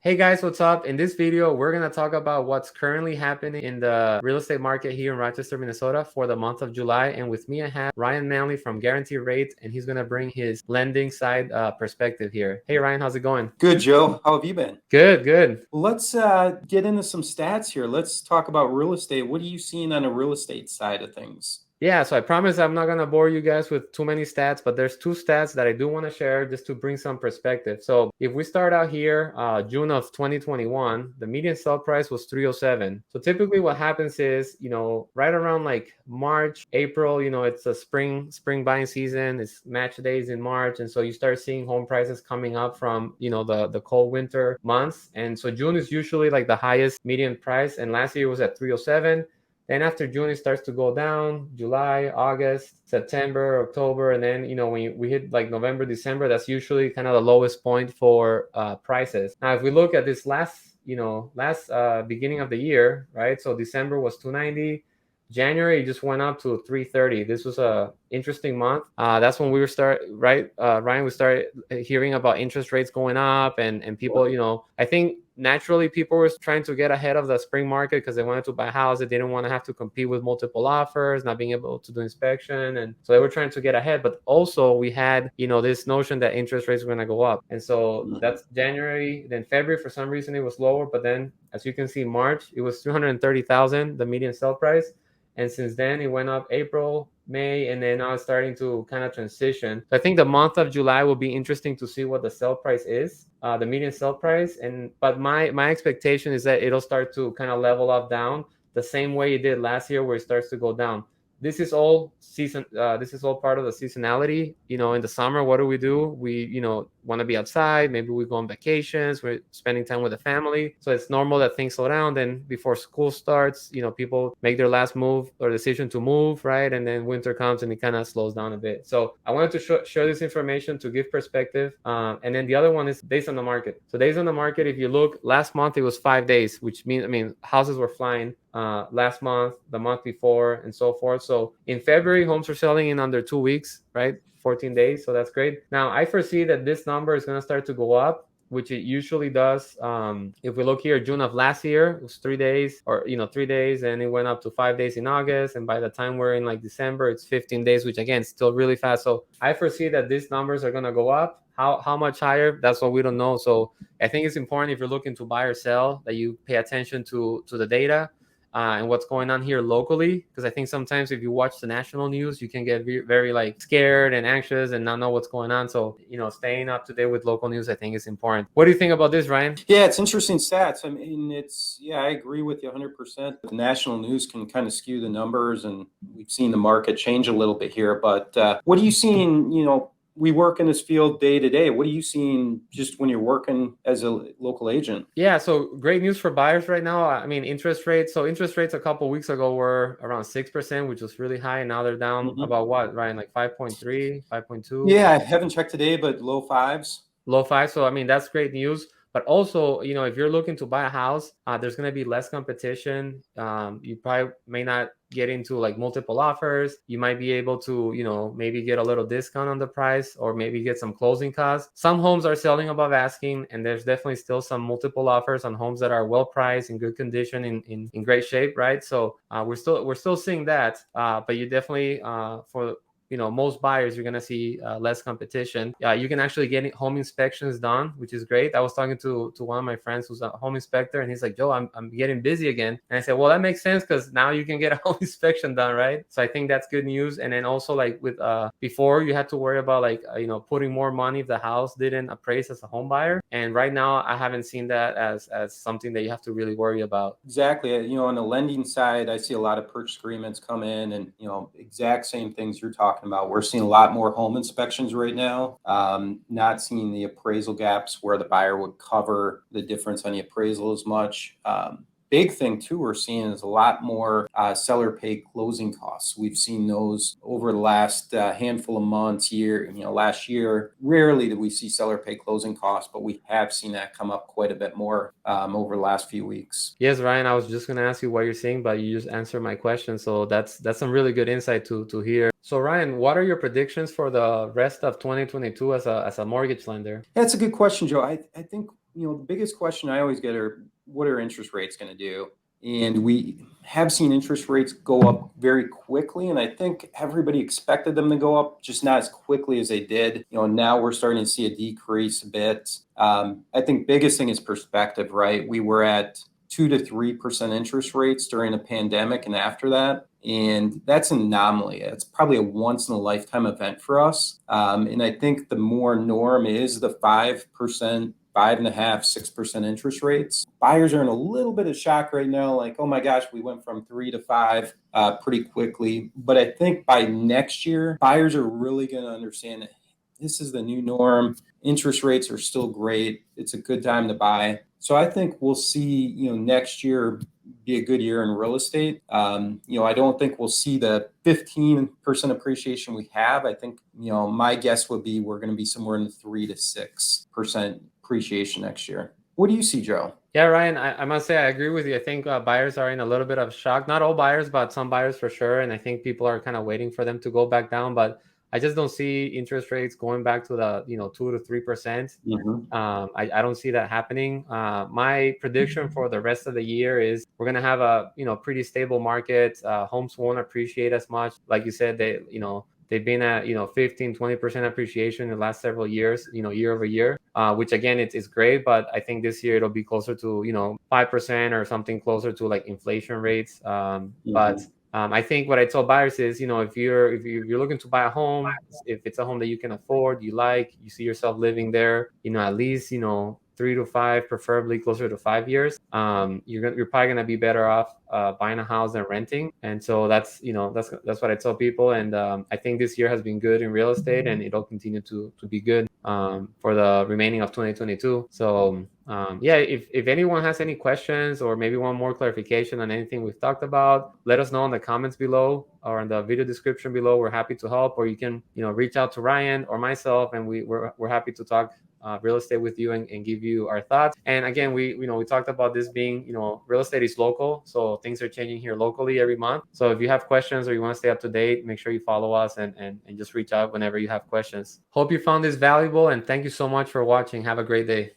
Hey guys, what's up? In this video, we're going to talk about what's currently happening in the real estate market here in Rochester, Minnesota for the month of July. And with me, I have Ryan Manley from Guarantee Rate, and he's going to bring his lending side perspective here. Hey Ryan, how's it going? Good, Joe. How have you been? Good, good. Well, let's get into some stats here. Let's talk about real estate. What are you seeing on the real estate side of things? Yeah, so I promise I'm not going to bore you guys with too many stats, but there's two stats that I do want to share just to bring some perspective. So if we start out here, June of 2021, the median sell price was 307. So typically what happens is, right around like March, April, it's a spring buying season, it's match days in March. And so you start seeing home prices coming up from, the cold winter months. And so June is usually like the highest median price. And last year was at 307. Then after June, it starts to go down. July, August, September, October, and then when we hit like November, December, that's usually kind of the lowest point for prices. Now, if we look at this last beginning of the year, right? So December was 290. January just went up to 330. This was a interesting month. That's when we Ryan, we started hearing about interest rates going up and people, I think naturally people were trying to get ahead of the spring market because they wanted to buy a house. They didn't want to have to compete with multiple offers, not being able to do inspection. And so they were trying to get ahead. But also we had, this notion that interest rates were going to go up. And so that's January. Then February, for some reason, it was lower. But then, as you can see, March, it was 330,000, the median sell price. And since then, it went up April, May, and then now it's starting to kind of transition. So I think the month of July will be interesting to see what the sell price is, the median sell price. But my expectation is that it'll start to kind of level up down the same way it did last year, where it starts to go down. This is all season. This is all part of the seasonality. In the summer, what do? We, want to be outside. Maybe we go on vacations. We're spending time with the family. So it's normal that things slow down. Then before school starts, people make their last move or decision to move, right? And then winter comes and it kind of slows down a bit. So I wanted to share this information to give perspective. And then the other one is days on the market. So days on the market, if you look, last month it was 5 days, which means, houses were flying. Last month, the month before, and so forth. So in February, homes are selling in under 2 weeks, right? 14 days. So that's great. Now, I foresee that this number is going to start to go up, which it usually does. If we look here, June of last year, it was 3 days, or 3 days, and it went up to 5 days in August. And by the time we're in like December, it's 15 days, which again, still really fast. So I foresee that these numbers are going to go up. How much higher? That's what we don't know. So I think it's important, if you're looking to buy or sell, that you pay attention to the data. And what's going on here locally, because I think sometimes if you watch the national news, you can get very like scared and anxious and not know what's going on. So staying up to date with local news, I think, is important. What do you think about this, Ryan? Yeah, it's interesting stats. I mean, I agree with you 100%. The national news can kind of skew the numbers, and we've seen the market change a little bit here. But what are you seeing? We work in this field day to day. What are you seeing just when you're working as a local agent? Yeah, so great news for buyers right now. I mean, interest rates. So interest rates a couple of weeks ago were around 6%, which was really high. And now they're down about what, Ryan? Like 5.3, 5.2? Yeah, I haven't checked today, but low fives. Low five. So I mean, that's great news. But also, if you're looking to buy a house, there's going to be less competition. You probably may not get into like multiple offers. You might be able to, maybe get a little discount on the price, or maybe get some closing costs. Some homes are selling above asking, and there's definitely still some multiple offers on homes that are well priced, in good condition, in great shape, right? So we're still seeing that. But you definitely for most buyers, you're going to see less competition. You can actually get home inspections done, which is great. I was talking to one of my friends who's a home inspector, and he's like, Joe, I'm getting busy again. And I said, well, that makes sense, because now you can get a home inspection done, right? So I think that's good news. And then also, like with before, you had to worry about like putting more money if the house didn't appraise as a home buyer. And right now, I haven't seen that as something that you have to really worry about. Exactly. On the lending side, I see a lot of purchase agreements come in, and exact same things you're talking about. We're seeing a lot more home inspections right now. Not seeing the appraisal gaps where the buyer would cover the difference on the appraisal as much. Big thing too we're seeing is a lot more seller pay closing costs. We've seen those over the last handful of months, last year. Rarely did we see seller pay closing costs, but we have seen that come up quite a bit more over the last few weeks. Yes, Ryan, I was just going to ask you what you're seeing, but you just answered my question. So that's some really good insight to hear. So Ryan, what are your predictions for the rest of 2022 as a mortgage lender? That's a good question, Joe. I think the biggest question I always get are, what are interest rates going to do? And we have seen interest rates go up very quickly. And I think everybody expected them to go up, just not as quickly as they did. Now we're starting to see a decrease a bit. I think biggest thing is perspective, right? We were at 2 to 3% interest rates during the pandemic and after that. And that's an anomaly. It's probably a once in a lifetime event for us. And I think the more norm is the 5%, 5.5%, 6% interest rates. Buyers are in a little bit of shock right now, like, oh my gosh, we went from 3 to 5 pretty quickly. But I think by next year, buyers are really going to understand that this is the new norm. Interest rates are still great. It's a good time to buy. So I think we'll see, next year be a good year in real estate. I don't think we'll see the 15% appreciation we have. I think, my guess would be we're going to be somewhere in the 3 to 6% appreciation next year. What do you see, Joe? Yeah, Ryan, I must say I agree with you. I think buyers are in a little bit of shock. Not all buyers, but some buyers for sure. And I think people are kind of waiting for them to go back down. But I just don't see interest rates going back to the 2 to 3%. I don't see that happening. My prediction for the rest of the year is we're gonna have a pretty stable market. Homes won't appreciate as much, like you said. They've been at 15-20% appreciation in the last several years, year over year, which again it's great. But I think this year it'll be closer to 5% or something closer to like inflation rates. But I think what I tell buyers is, if you're looking to buy a home, if it's a home that you can afford, you see yourself living there, at least 3 to 5, preferably closer to 5 years. You're probably gonna be better off buying a house than renting. And so that's what I tell people. And I think this year has been good in real estate, and it'll continue to be good for the remaining of 2022. So yeah, if anyone has any questions or maybe want more clarification on anything we've talked about, let us know in the comments below or in the video description below. We're happy to help, or you can reach out to Ryan or myself, and we're happy to talk real estate with you and give you our thoughts. And again, we talked about this being, real estate is local, so things are changing here locally every month. So if you have questions or you want to stay up to date, make sure you follow us and just reach out whenever you have questions. Hope you found this valuable, and thank you so much for watching. Have a great day.